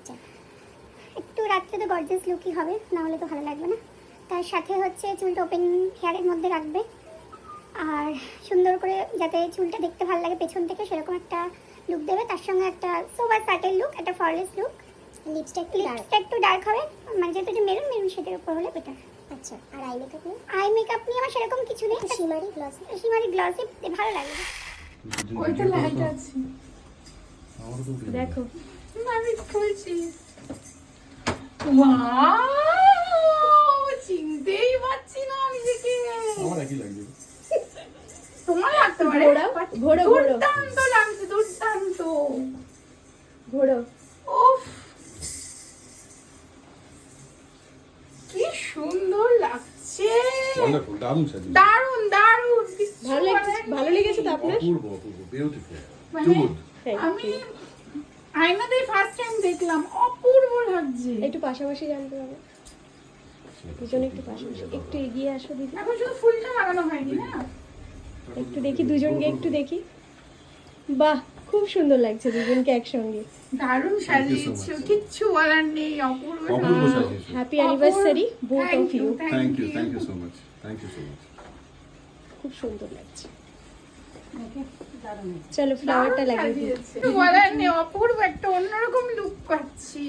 আচ্ছা, একটু রাত্রে তো গর্জিয়াস লুকই হবে, না হলে তো ভালো লাগবে না। তার সাথে হচ্ছে চুলটা ওপেন হেয়ারের মধ্যে রাখবে, আর সুন্দর করে যাতে চুলটা দেখতে ভালো লাগে পেছন থেকে সেরকম একটা লুক দেবে। তার সঙ্গে একটা সোবার সাটেল লুক, একটা ফরলেস লুক। লিপস্টিক একটু ডার্ক হবে, মানে যেহেতু যে মেরুন মেরুন শেডের উপর হলে বেটার। আচ্ছা, আর আই মেকআপ নিয়ে আমার সেরকম কিছু নেই, শিমারি গ্লসি ভালো লাগে। ওইটা লাইট আছে, দেখো আমি খুলছি। ওয়াও, চিনতেই পারছি না আমি দেখে। আমার একই লাগছে। তোমার লাগতে পারে। ঘোড়ো দুর্দান্ত লাগছে, দুর্দান্ত। ঘোড়ো। উফ, কি সুন্দর লাগছে। ওয়ান্ডারফুল, দারুণ সাজিয়েছে। দারুণ দারুণ। ভালো লেগেছে তো আপনার? অপূর্ব অপূর্ব, বিউটিফুল, মানে টু গুড। আমি আয়নাতে ফার্স্ট টাইম দেখলাম, অপূর্ব লাগছে। একটু পাশাপাশি জানতে হবে, দুজনে একটু পাশাপাশি। একটু এগিয়ে আসো দিদি, এখন শুধু ফুলটা লাগানো হয়নি না? একটু দেখি দুজনকে, একটু দেখি। বাহ, খুব সুন্দর লাগছে দুজনকে একসঙ্গে। দারুণ সাজিয়েছো, কিচ্ছু বলার নেই, অপূর্ব। অপূর্ব সাজিয়েছে। Happy anniversary both of you. Thank you so much, thank you so much. খুব সুন্দর লাগছে। চলো ফ্লাওয়ারটা লাগিয়ে দিই। কিছু বলার নেই, অপূর্ব একটা অন্যরকম লুক পাচ্ছি।